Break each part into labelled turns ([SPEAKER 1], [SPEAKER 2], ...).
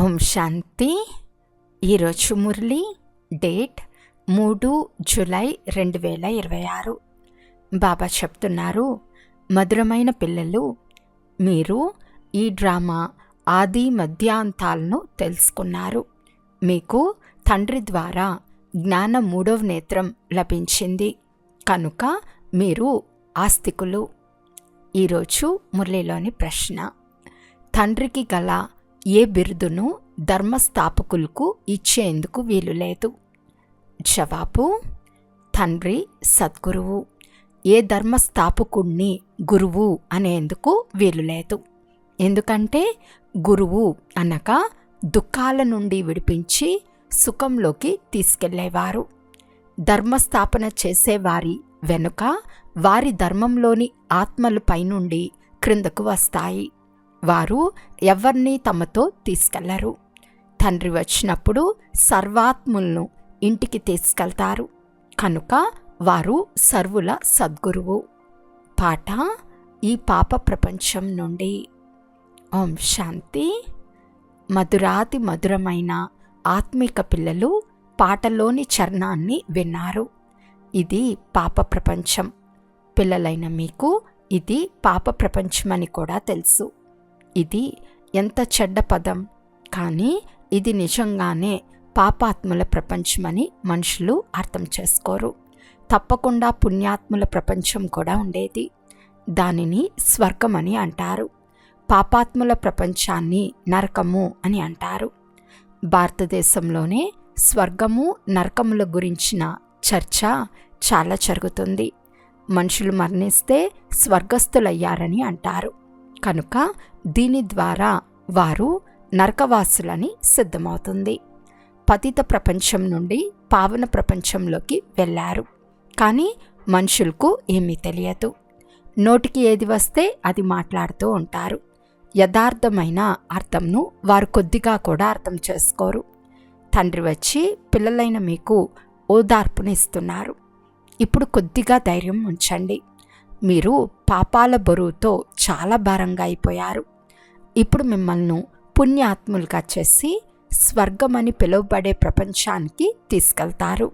[SPEAKER 1] ఓం శాంతి. ఈరోజు Murali date 3 July 2026. బాబా చెప్తున్నారు, మధురమైన పిల్లలు, మీరు ఈ డ్రామా ఆది మధ్యాంతాలను తెలుసుకున్నారు. మీకు తండ్రి ద్వారా జ్ఞాన 3వ నేత్రం లభించింది కనుక మీరు ఆస్తికులు. ఈరోజు మురళిలోని ప్రశ్న, తండ్రికి గల ఏ బిరుదును ధర్మస్థాపకులకు ఇచ్చేందుకు వీలు లేదు? జవాబు, తండ్రి సద్గురువు. ఏ ధర్మస్థాపకుణ్ణి గురువు అనేందుకు వీలు లేదు. ఎందుకంటే గురువు అనగా దుఃఖాల నుండి విడిపించి సుఖంలోకి తీసుకెళ్లేవారు. ధర్మస్థాపన చేసేవారి వెనుక వారి ధర్మంలోని ఆత్మలు పైనుండి క్రిందకు వస్తాయి. వారు ఎవరిని తమతో తీసుకెళ్లరు. తండ్రి వచ్చినప్పుడు సర్వాత్ములను ఇంటికి తీసుకెళ్తారు కనుక వారు సర్వుల సద్గురువు. పాట, ఈ పాప ప్రపంచం నుండి. ఓం శాంతి. మధురాతి మధురమైన ఆత్మిక పిల్లలు పాటలోని చరణాన్ని విన్నారు. ఇది పాప ప్రపంచం. పిల్లలైన మీకు ఇది పాప ప్రపంచమని కూడా తెలుసు. ఇది ఎంత చెడ్డ పదం, కానీ ఇది నిజంగానే పాపాత్ముల ప్రపంచమని మనుషులు అర్థం చేసుకోరు. తప్పకుండా పుణ్యాత్ముల ప్రపంచం కూడా ఉండేది. దానిని స్వర్గమని అంటారు. పాపాత్ముల ప్రపంచాన్ని నరకము అని అంటారు. భారతదేశంలోనే స్వర్గము నరకముల గురించిన చర్చ చాలా జరుగుతుంది. మనుషులు మరణిస్తే స్వర్గస్థులయ్యారని అంటారు కనుక దీని ద్వారా వారు నరకవాసులని సిద్ధమవుతుంది. పతిత ప్రపంచం నుండి పావన ప్రపంచంలోకి వెళ్ళారు. కానీ మనుషులకు ఏమీ తెలియదు. నోటికి ఏది వస్తే అది మాట్లాడుతూ ఉంటారు. యథార్థమైన అర్థంను వారు కొద్దిగా కూడా అర్థం చేసుకోరు. తండ్రి వచ్చి పిల్లలైన మీకు ఓదార్పునిస్తున్నారు. ఇప్పుడు కొద్దిగా ధైర్యం ఉంచండి. మీరు పాపాల బరువుతో చాలా భారంగా అయిపోయారు. ఇప్పుడు మిమ్మల్ని పుణ్యాత్ములుగా చేసి స్వర్గమని పిలువబడే ప్రపంచానికి తీసుకెళ్తారు.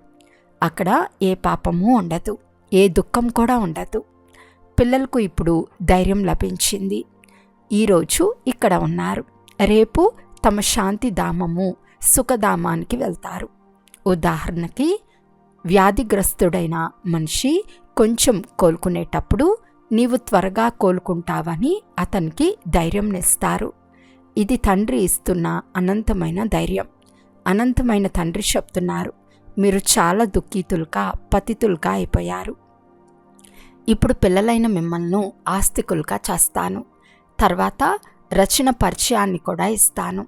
[SPEAKER 1] అక్కడ ఏ పాపము ఉండదు, ఏ దుఃఖం కూడా ఉండదు. పిల్లలకు ఇప్పుడు ధైర్యం లభించింది. ఈరోజు ఇక్కడ ఉన్నారు, రేపు తమ శాంతిధామము సుఖధామానికి వెళ్తారు. ఉదాహరణకి, వ్యాధిగ్రస్తుడైన మనిషి కొంచెం కోలుకునేటప్పుడు నీవు త్వరగా కోలుకుంటావని అతనికి ధైర్యంనిస్తారు. ఇది తండ్రి ఇస్తున్న అనంతమైన ధైర్యం. అనంతమైన తండ్రి చెప్తున్నారు, మీరు చాలా దుఃఖితులుగా పతితులుగా అయిపోయారు. ఇప్పుడు పిల్లలైన మిమ్మల్ని ఆస్తికులుగా చేస్తాను. తర్వాత రచన పరిచయాన్ని కూడా ఇస్తాను.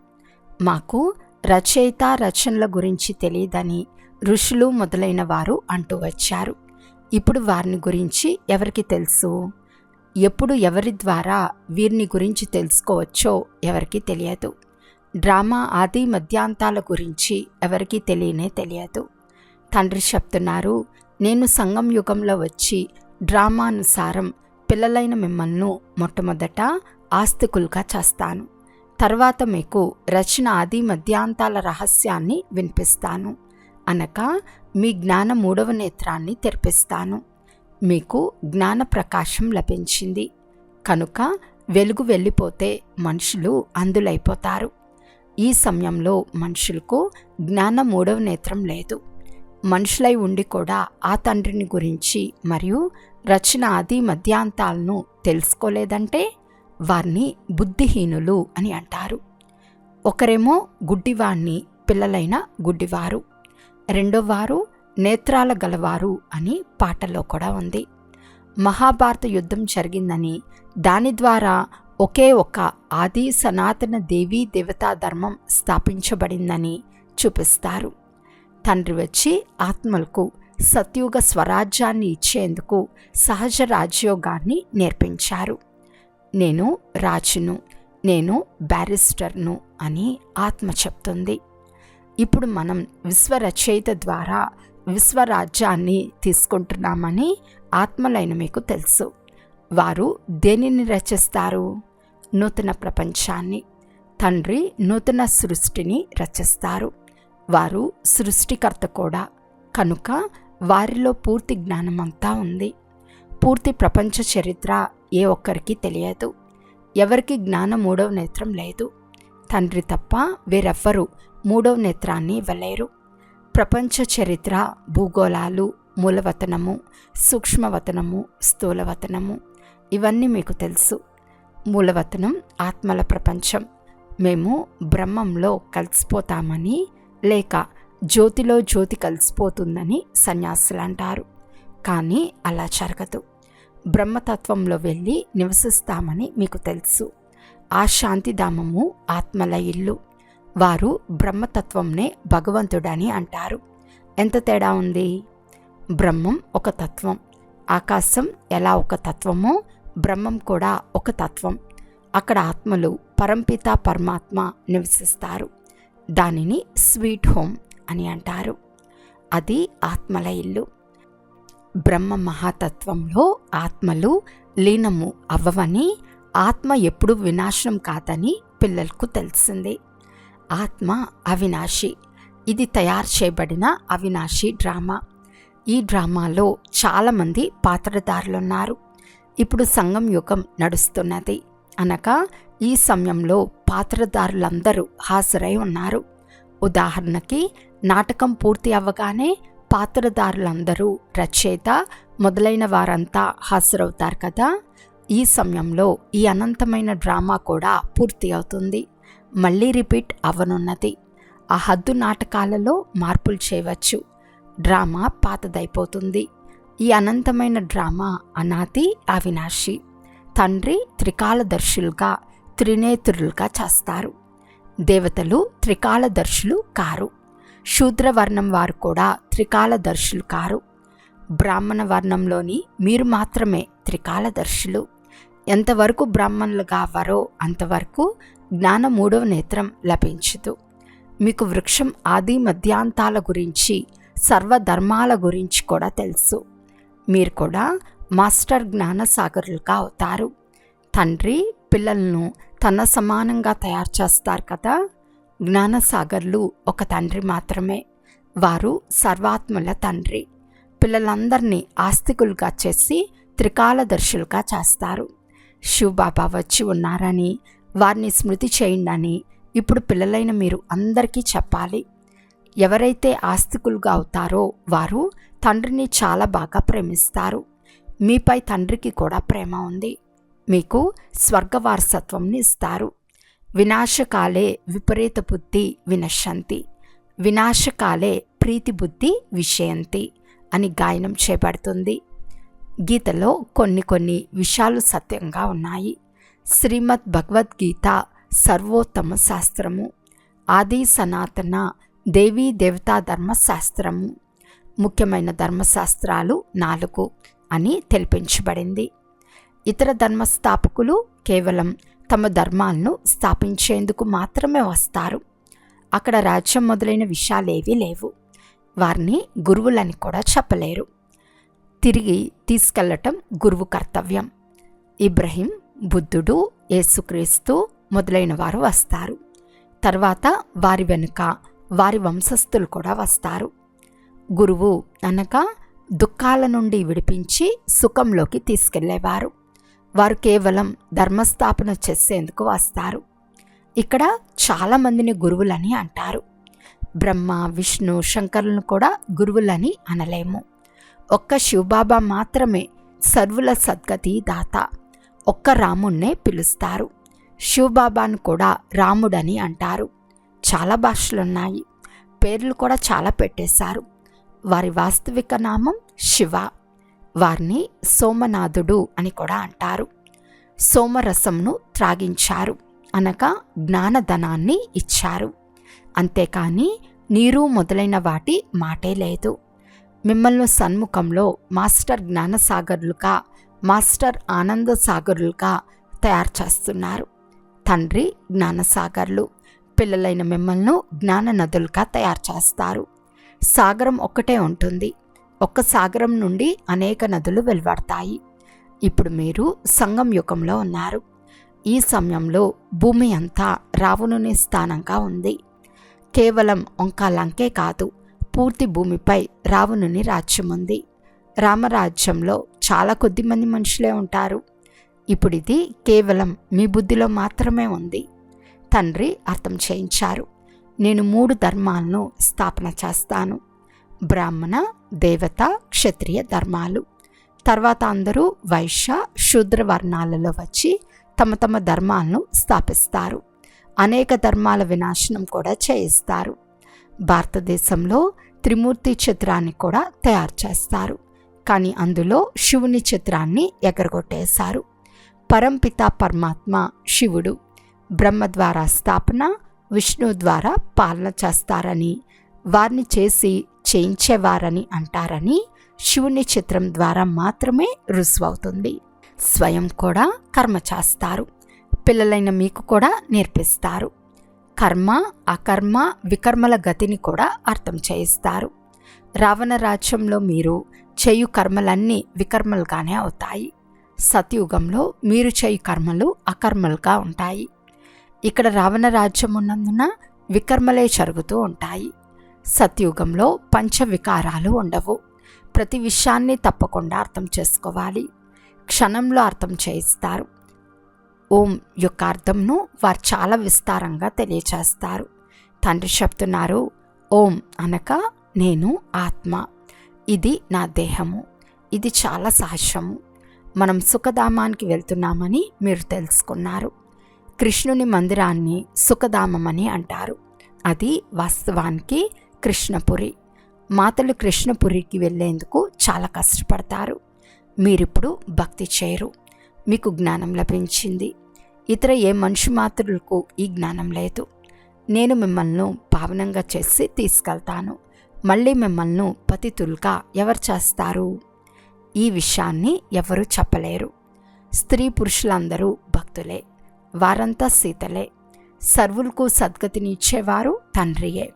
[SPEAKER 1] మాకు రచయిత రచనల గురించి తెలియదని ఋషులు మొదలైన వారు అంటూ వచ్చారు. ఇప్పుడు వారిని గురించి ఎవరికి తెలుసు? ఎప్పుడు ఎవరి ద్వారా వీరిని గురించి తెలుసుకోవచ్చో ఎవరికి తెలియదు. డ్రామా ఆది మధ్యాంతాల గురించి ఎవరికి తెలియదు. తండ్రి చెప్తున్నారు, నేను సంగం యుగంలో వచ్చి డ్రామానుసారం పిల్లలైన మిమ్మల్ని మొట్టమొదట ఆస్తికులుగా చేస్తాను. తర్వాత మీకు రచన ఆది మధ్యాంతాల రహస్యాన్ని వినిపిస్తాను. అనగా మీ జ్ఞాన 3వ నేత్రాన్ని తెరిపిస్తాను. మీకు జ్ఞాన ప్రకాశం లభించింది కనుక వెలుగు వెళ్ళిపోతే మనుషులు అంధులైపోతారు. ఈ సమయంలో మనుషులకు జ్ఞాన 3వ నేత్రం లేదు. మనుషులై ఉండి కూడా ఆ తండ్రిని గురించి మరియు రచన ఆది మధ్యాంతాలను తెలుసుకోలేదంటే వారిని బుద్ధిహీనులు అని అంటారు. ఒకరేమో గుడ్డివాణ్ణి, పిల్లలైన గుడ్డివారు. రెండోవారు నేత్రాల గలవారు అని పాటలో కూడా ఉంది. మహాభారత యుద్ధం జరిగిందని దాని ద్వారా ఒకే ఒక ఆది సనాతన దేవీ దేవతా ధర్మం స్థాపించబడిందని చూపిస్తారు. తండ్రి వచ్చి ఆత్మలకు సత్యుగ స్వరాజ్యాన్ని ఇచ్చేందుకు సహజ రాజ్యోగాన్ని నేర్పించారు. నేను రాజును, నేను బ్యారిస్టర్ను అని ఆత్మ చెప్తుంది. ఇప్పుడు మనం విశ్వరచయిత ద్వారా విశ్వరాజ్యాన్ని తీసుకుంటున్నామని ఆత్మలైన మీకు తెలుసు. వారు దేనిని రచిస్తారు? నూతన ప్రపంచాన్ని. తండ్రి నూతన సృష్టిని రచిస్తారు. వారు సృష్టికర్త కూడా. కనుక వారిలో పూర్తి జ్ఞానమంతా ఉంది. పూర్తి ప్రపంచ చరిత్ర ఏ ఒక్కరికి తెలియదు. ఎవరికి జ్ఞానం మూడవ నేత్రం లేదు. తండ్రి తప్ప వేరెవ్వరూ మూడవ నేత్రాన్ని ఇవ్వలేరు. ప్రపంచ చరిత్ర, భూగోళాలు, మూలవతనము, సూక్ష్మవతనము, స్థూలవతనము ఇవన్నీ మీకు తెలుసు. మూలవతనం ఆత్మల ప్రపంచం. మేము బ్రహ్మంలో కలిసిపోతామని, లేక జ్యోతిలో జ్యోతి కలిసిపోతుందని సన్యాసులు అంటారు. కానీ అలా జరగదు. బ్రహ్మతత్వంలో వెళ్ళి నివసిస్తామని మీకు తెలుసు. ఆ శాంతిధామము ఆత్మల ఇల్లు. వారు బ్రహ్మతత్వంనే భగవంతుడని అంటారు. ఎంత తేడా ఉంది? బ్రహ్మం ఒక తత్వం. ఆకాశం ఎలా ఒక తత్వమో బ్రహ్మం కూడా ఒక తత్వం. అక్కడ ఆత్మలు పరంపిత పరమాత్మ నివసిస్తారు. దానిని స్వీట్ హోమ్ అని అంటారు. అది ఆత్మల ఇల్లు. బ్రహ్మ మహాతత్వంలో ఆత్మలు లీనము అవ్వవని, ఆత్మ ఎప్పుడూ వినాశనం కాదని పిల్లలకు తెలిసింది. ఆత్మ అవినాశి. ఇది తయారు చేయబడిన అవినాశి డ్రామా. ఈ డ్రామాలో చాలామంది పాత్రధారులున్నారు. ఇప్పుడు సంగం యుగం నడుస్తున్నది. అనగా ఈ సమయంలో పాత్రధారులందరూ హాజరై ఉన్నారు. ఉదాహరణకి నాటకం పూర్తి అవ్వగానే పాత్రధారులందరూ, రచయిత మొదలైన వారంతా హాజరవుతారు కదా. ఈ సమయంలో ఈ అనంతమైన డ్రామా కూడా పూర్తి అవుతుంది. మళ్ళీ రిపీట్ అవ్వనున్నది. ఆ హద్దు నాటకాలలో మార్పులు చేయవచ్చు. డ్రామా పాతదైపోతుంది. ఈ అనంతమైన డ్రామా అనాది, అవినాశి. తండ్రి త్రికాలదర్శులుగా, త్రినేత్రులుగా చేస్తారు. దేవతలు త్రికాలదర్శులు కారు. శూద్రవర్ణం వారు కూడా త్రికాలదర్శులు కారు. బ్రాహ్మణ వర్ణంలోని మీరు మాత్రమే త్రికాలదర్శులు. ఎంతవరకు బ్రాహ్మణులు కావారో అంతవరకు జ్ఞాన మూడవ నేత్రం లభించదు. మీకు వృక్షం ఆది మధ్యాంతాల గురించి, సర్వధర్మాల గురించి కూడా తెలుసు. మీరు కూడా మాస్టర్ జ్ఞానసాగరులుగా అవుతారు. తండ్రి పిల్లలను తన సమానంగా తయారు చేస్తారు కదా. జ్ఞానసాగర్లు ఒక తండ్రి మాత్రమే. వారు సర్వాత్మల తండ్రి. పిల్లలందరినీ ఆస్తికులుగా చేసి త్రికాలదర్శులుగా చేస్తారు. శివబాబా వచ్చి ఉన్నారని, వారిని స్మృతి చేయండి ఇప్పుడు పిల్లలైన మీరు అందరికీ చెప్పాలి. ఎవరైతే ఆస్తికులుగా అవుతారో వారు తండ్రిని చాలా బాగా ప్రేమిస్తారు. మీపై తండ్రికి కూడా ప్రేమ ఉంది. మీకు స్వర్గవారసత్వంని ఇస్తారు. వినాశకాలే విపరీత బుద్ధి వినశ్యంతి, వినాశకాలే ప్రీతి బుద్ధి విషయంతి అని గాయనం చేయబడుతుంది. గీతలో కొన్ని విషయాలు సత్యంగా ఉన్నాయి. శ్రీమద్ భగవద్గీత సర్వోత్తమ శాస్త్రము, ఆది సనాతన దేవీ దేవతా ధర్మశాస్త్రము. ముఖ్యమైన ధర్మశాస్త్రాలు 4 అని తెలిపించబడింది. ఇతర ధర్మస్థాపకులు కేవలం తమ ధర్మాలను స్థాపించేందుకు మాత్రమే వస్తారు. అక్కడ రాజ్యం మొదలైన విషయాలేవీ లేవు. వారిని గురువులని కూడా చెప్పలేరు. తిరిగి తీసుకెళ్లటం గురువు కర్తవ్యం. ఇబ్రహీం, బుద్ధుడు, యేసుక్రీస్తు మొదలైన వారు వస్తారు. తర్వాత వారి వెనుక వారి వంశస్థులు కూడా వస్తారు. గురువు అనగా దుఃఖాల నుండి విడిపించి సుఖంలోకి తీసుకెళ్లేవారు. వారు కేవలం ధర్మస్థాపన చేసేందుకు వస్తారు. ఇక్కడ చాలామందిని గురువులని అంటారు. బ్రహ్మ, విష్ణు, శంకరులను కూడా గురువులని అనలేము. ఒక్క శివబాబా మాత్రమే సర్వుల సద్గతి దాత. ఒక్క రాముణ్ణే పిలుస్తారు. శివబాబాను కూడా రాముడని అంటారు. చాలా భాషలున్నాయి. పేర్లు కూడా చాలా పెట్టేశారు. వారి వాస్తవిక నామం శివ. వారిని సోమనాథుడు అని కూడా అంటారు. సోమరసంను త్రాగించారు అనగా జ్ఞానధనాన్ని ఇచ్చారు. అంతేకాని నీరు మొదలైన వాటి మాటే లేదు. మిమ్మల్ని సన్ముఖంలో మాస్టర్ జ్ఞానసాగరులుగా, మాస్టర్ ఆనంద సాగరులుగా తయారు చేస్తున్నారు. తండ్రి జ్ఞానసాగర్లు. పిల్లలైన మిమ్మల్ని జ్ఞాన నదులుగా తయారు చేస్తారు. సాగరం ఒక్కటే ఉంటుంది. ఒక్క సాగరం నుండి అనేక నదులు వెలువడతాయి. ఇప్పుడు మీరు సంగం యుగంలో ఉన్నారు. ఈ సమయంలో భూమి అంతా రావణుని స్థానంగా ఉంది. కేవలం ఒంకాలంకే కాదు, పూర్తి భూమిపై రావణుని రాజ్యం ఉంది. రామరాజ్యంలో చాలా కొద్ది మంది మనుషులే ఉంటారు. ఇప్పుడు ఇది కేవలం మీ బుద్ధిలో మాత్రమే ఉంది. తండ్రి అర్థం చేయించారు, నేను 3 ధర్మాలను స్థాపన చేస్తాను. బ్రాహ్మణ, దేవత, క్షత్రియ ధర్మాలు. తర్వాత అందరూ వైశ్య, శూద్ర వర్ణాలలో వచ్చి తమ తమ ధర్మాలను స్థాపిస్తారు. అనేక ధర్మాల వినాశనం కూడా చేయిస్తారు. భారతదేశంలో త్రిమూర్తి చిత్రాన్ని కూడా తయారు చేస్తారు, కానీ అందులో శివుని చిత్రాన్ని ఎగరగొట్టేశారు. పరంపిత పరమాత్మ శివుడు బ్రహ్మ ద్వారా స్థాపన, విష్ణు ద్వారా పాలన చేస్తారని, వారిని చేయించేవారని అంటారని శివుని చిత్రం ద్వారా మాత్రమే రుజువవుతుంది. స్వయం కూడా కర్మ చేస్తారు, పిల్లలైన మీకు కూడా నేర్పిస్తారు. కర్మ, అకర్మ, వికర్మల గతిని కూడా అర్థం చేయిస్తారు. రావణ రాజ్యంలో మీరు చేయు కర్మలన్నీ వికర్మలుగానే అవుతాయి. సత్యుగంలో మీరు చేయు కర్మలు అకర్మలుగా ఉంటాయి. ఇక్కడ రావణ రాజ్యం ఉన్నందున వికర్మలే జరుగుతూ ఉంటాయి. సత్యుగంలో పంచవికారాలు ఉండవు. ప్రతి విషయాన్ని తప్పకుండా అర్థం చేసుకోవాలి. క్షణంలో అర్థం చేయిస్తారు. ఓం యొక్క అర్థంను వారు చాలా విస్తారంగా తెలియచేస్తారు. తండ్రి చెప్తున్నారు, ఓం అనగా నేను ఆత్మ, ఇది నా దేహము, ఇది చాలా సహజము. మనం సుఖధామానికి వెళ్తున్నామని మీరు తెలుసుకున్నారు. కృష్ణుని మందిరాన్ని సుఖధామమని అంటారు. అది వాస్తవానికి కృష్ణపురి. మాతలు కృష్ణపురికి వెళ్ళేందుకు చాలా కష్టపడతారు. మీరిప్పుడు భక్తి చేయరు, మీకు జ్ఞానం లభించింది. ఇతర ఏ మనిషి మాతృలకు ఈ జ్ఞానం లేదు. నేను మిమ్మల్ని పావనంగా చేసి తీసుకెళ్తాను. మళ్ళీ మిమ్మల్ని పతితులుగా ఎవరు చేస్తారు? ఈ విషయాన్ని ఎవరు చెప్పలేరు. స్త్రీ పురుషులందరూ భక్తులే, వారంతా సీతలే. సర్వులకు సద్గతిని ఇచ్చేవారు తండ్రియే.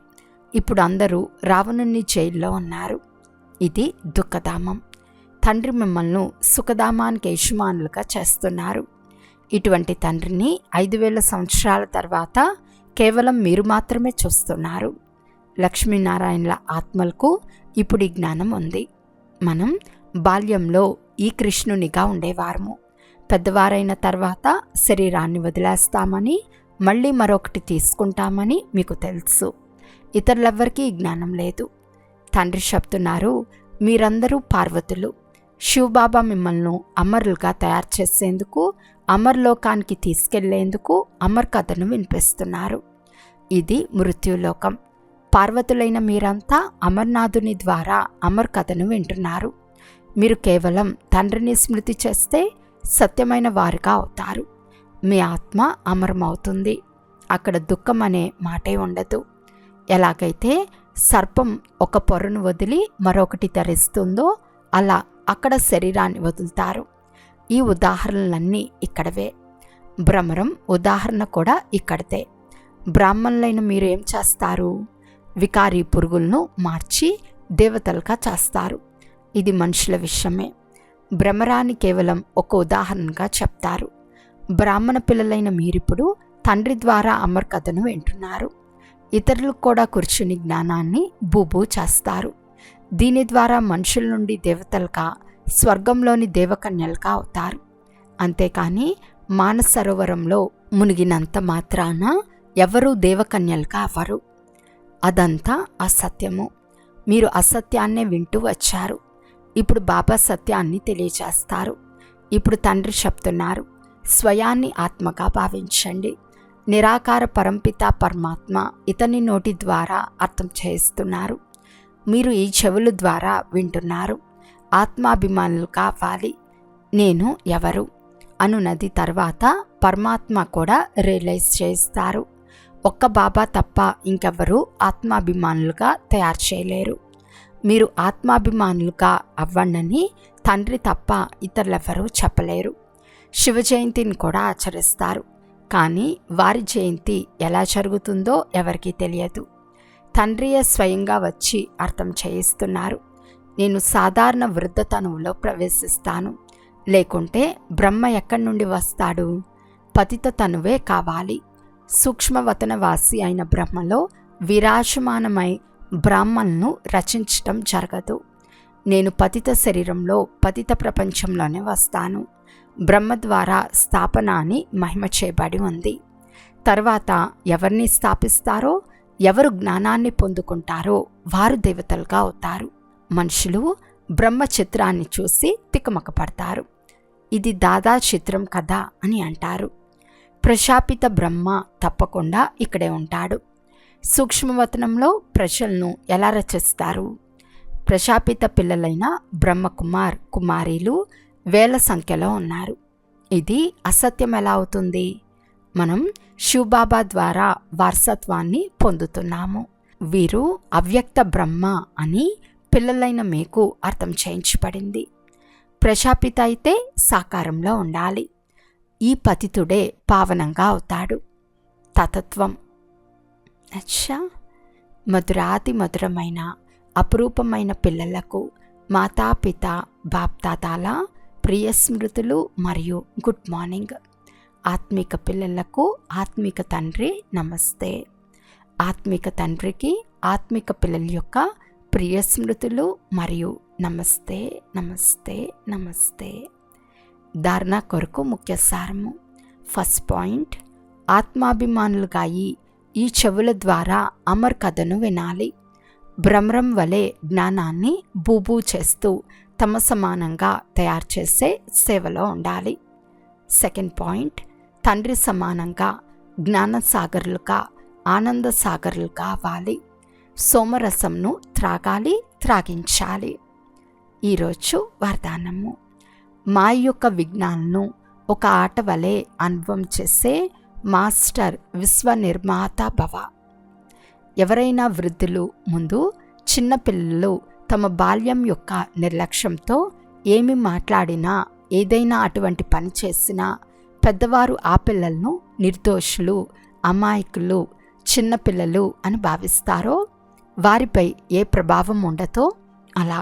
[SPEAKER 1] ఇప్పుడు అందరూ రావణుని జైల్లో ఉన్నారు. ఇది దుఃఖధామం. తండ్రి మిమ్మల్ని సుఖధామానికి యజమానులుగా చేస్తున్నారు. ఇటువంటి తండ్రిని 5000 సంవత్సరాల తర్వాత కేవలం మీరు మాత్రమే చూస్తున్నారు. లక్ష్మీనారాయణల ఆత్మలకు ఇప్పుడు ఈ జ్ఞానం ఉంది. మనం బాల్యంలో ఈ కృష్ణునిగా ఉండేవారము. పెద్దవారైన తర్వాత శరీరాన్ని వదిలేస్తామని, మళ్ళీ మరొకటి తీసుకుంటామని మీకు తెలుసు. ఇతరులెవ్వరికీ ఈ జ్ఞానం లేదు. తండ్రి చెప్తున్నారు, మీరందరూ పార్వతులు. శివబాబా మిమ్మల్ని అమరులుగా తయారు చేసేందుకు, అమర్లోకానికి తీసుకెళ్లేందుకు అమర్ కథను వినిపిస్తున్నారు. ఇది మృత్యులోకం. పార్వతులైన మీరంతా అమర్నాథుని ద్వారా అమర్ కథను వింటున్నారు. మీరు కేవలం తండ్రిని స్మృతి చేస్తే సత్యమైన వారుగా అవుతారు. మీ ఆత్మ అమరమవుతుంది. అక్కడ దుఃఖం అనే మాటే ఉండదు. ఎలాగైతే సర్పం ఒక పొరను వదిలి మరొకటి ధరిస్తుందో అలా అక్కడ శరీరాన్ని వదులుతారు. ఈ ఉదాహరణలన్నీ ఇక్కడవే. భ్రమరం ఉదాహరణ కూడా ఇక్కడదే. బ్రాహ్మణులైన మీరు ఏం చేస్తారు? వికారీ పురుగులను మార్చి దేవతలుగా చేస్తారు. ఇది మనుషుల విషయమే. భ్రమరాన్ని కేవలం ఒక ఉదాహరణగా చెప్తారు. బ్రాహ్మణ పిల్లలైన మీరిప్పుడు తండ్రి ద్వారా అమర్ కథను వింటున్నారు. ఇతరులకు కూడా కూర్చుని జ్ఞానాన్ని బూబూ చేస్తారు. దీని ద్వారా మనుషుల నుండి దేవతలుగా, స్వర్గంలోని దేవకన్యలుగా అవుతారు. అంతేకాని మానస సరోవరంలో మునిగినంత మాత్రాన ఎవరూ దేవకన్యలుగా అవ్వరు. అదంతా అసత్యము. మీరు అసత్యాన్నే వింటూ వచ్చారు. ఇప్పుడు బాబా సత్యాన్ని తెలియజేస్తారు. ఇప్పుడు తండ్రి చెప్తున్నారు, స్వయాన్ని ఆత్మగా భావించండి. నిరాకార పరంపిత పరమాత్మ ఇతని నోటి ద్వారా అర్థం చేస్తున్నారు. మీరు ఈ చెవుల ద్వారా వింటున్నారు. ఆత్మాభిమానులు కావాలి. నేను ఎవరు అనునది తర్వాత పరమాత్మ కూడా రియలైజ్ చేస్తారు. ఒక్క బాబా తప్ప ఇంకెవరూ ఆత్మాభిమానులుగా తయారు చేయలేరు. మీరు ఆత్మాభిమానులుగా అవ్వండని తండ్రి తప్ప ఇతరులెవరూ చెప్పలేరు. శివ జయంతిని కూడా ఆచరిస్తారు, కానీ వారి జయంతి ఎలా జరుగుతుందో ఎవరికీ తెలియదు. తండ్రియే స్వయంగా వచ్చి అర్థం చేయిస్తున్నారు. నేను సాధారణ వృద్ధతనువులో ప్రవేశిస్తాను, లేకుంటే బ్రహ్మ ఎక్కడి నుండి వస్తాడు? పతిత తనువే కావాలి. సూక్ష్మవతనవాసి అయిన బ్రహ్మలో విరాజమానమై బ్రాహ్మణ్ను రచించటం జరగదు. నేను పతిత శరీరంలో పతిత ప్రపంచంలోనే వస్తాను. బ్రహ్మ ద్వారా స్థాపన అని మహిమ చేయబడి ఉంది. తర్వాత ఎవరిని స్థాపిస్తారో, ఎవరు జ్ఞానాన్ని పొందుకుంటారో వారు దేవతలుగా అవుతారు. మనుషులు బ్రహ్మ చిత్రాన్ని చూసి తికమక పడతారు. ఇది దాదా చిత్రం కదా అని అంటారు. ప్రశాపిత బ్రహ్మ తప్పకుండా ఇక్కడే ఉంటాడు. సూక్ష్మవతనంలో ప్రజలను ఎలా రచిస్తారు? ప్రశాపిత పిల్లలైన బ్రహ్మకుమార్ కుమారీలు వేల సంఖ్యలో ఉన్నారు. ఇది అసత్యం ఎలా అవుతుంది? మనం శివబాబా ద్వారా వారసత్వాన్ని పొందుతున్నాము. వీరు అవ్యక్త బ్రహ్మ అని పిల్లలైన మీకు అర్థం చేయించబడింది. ప్రశాపిత అయితే సాకారంలో ఉండాలి. ఈ పతితుడే పావనంగా అవుతాడు. తతత్వం. అచ్చా, మధురాతి మధురమైన అపురూపమైన పిల్లలకు మాతాపిత బాప్దాదాల ప్రియ స్మృతులు మరియు గుడ్ మార్నింగ్. ఆత్మిక పిల్లలకు ఆత్మిక తండ్రి నమస్తే. ఆత్మిక తండ్రికి ఆత్మిక పిల్లల యొక్క ప్రియ స్మృతులు మరియు నమస్తే నమస్తే నమస్తే. ధారణ కొరకు ముఖ్య సారము. ఫస్ట్ పాయింట్, ఆత్మాభిమానులుగా ఈ చెవుల ద్వారా అమర్ కథను వినాలి. భ్రమరం వలె జ్ఞానాన్ని బూబూ చేస్తూ తమ సమానంగా తయారు చేసే సేవలో ఉండాలి. సెకండ్ పాయింట్, తండ్రి సమానంగా జ్ఞానసాగరులుగా ఆనందసాగరులుగా అవ్వాలి. సోమరసంను త్రాగాలి, త్రాగించాలి. ఈరోజు వరదానము. మాయ యొక్క విజ్ఞానంను ఒక ఆట వలె అనుభవం చేసే మాస్టర్ విశ్వనిర్మాత భవ. ఎవరైనా వృద్ధులు ముందు చిన్నపిల్లలు తమ బాల్యం యొక్క నిర్లక్ష్యంతో ఏమి మాట్లాడినా, ఏదైనా అటువంటి పని చేసినా పెద్దవారు ఆ పిల్లలను నిర్దోషులు, అమాయకులు, చిన్నపిల్లలు అని భావిస్తారో వారిపై ఏ ప్రభావం ఉండదో, అలా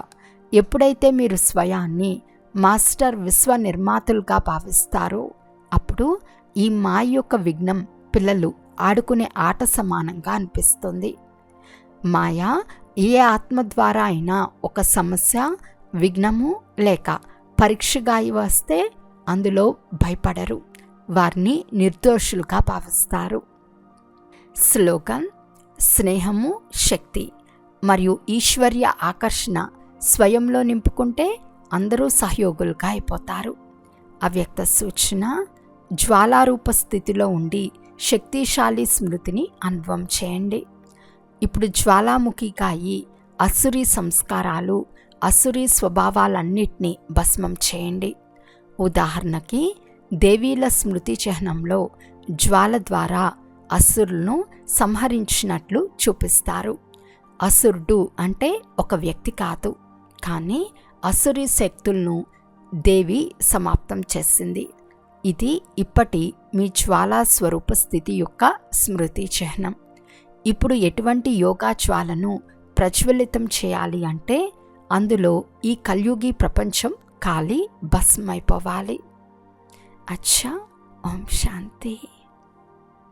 [SPEAKER 1] ఎప్పుడైతే మీరు స్వయాన్ని మాస్టర్ విశ్వ నిర్మాతలుగా భావిస్తారో అప్పుడు ఈ మాయ యొక్క విఘ్నం పిల్లలు ఆడుకునే ఆట సమానంగా అనిపిస్తుంది. మాయ ఏ ఆత్మ ద్వారా అయినా ఒక సమస్య, విఘ్నము లేక పరీక్షగా వస్తే అందులో భయపడరు. వారిని నిర్దోషులుగా భావిస్తారు. స్లోగన్: స్నేహము శక్తి మరియు ఈశ్వర్య ఆకర్షణ స్వయంలో నింపుకుంటే అందరూ సహయోగులుగా అయిపోతారు. అవ్యక్త సూచన: జ్వాలారూప స్థితిలో ఉండి శక్తిశాలి స్మృతిని అనుభవం చేయండి. ఇప్పుడు జ్వాలాముఖిగా అయి అసురీ సంస్కారాలు, అసురీ స్వభావాలన్నిటినీ భస్మం చేయండి. ఉదాహరణకి దేవీల స్మృతి చిహ్నంలో జ్వాల ద్వారా అసురులను సంహరించినట్లు చూపిస్తారు. అసురుడు అంటే ఒక వ్యక్తి కాదు, కానీ అసురీ శక్తులను దేవి సమాప్తం చేసింది. ఇది ఇప్పటి మీ జ్వాలా స్వరూప స్థితి యొక్క స్మృతి చిహ్నం. ఇప్పుడు ఎటువంటి యోగా జ్వాలను ప్రజ్వలితం చేయాలి అంటే అందులో ఈ కల్యుగీ ప్రపంచం కాలి భస్మైపోవాలి. అచ్చా, ఓం శాంతి.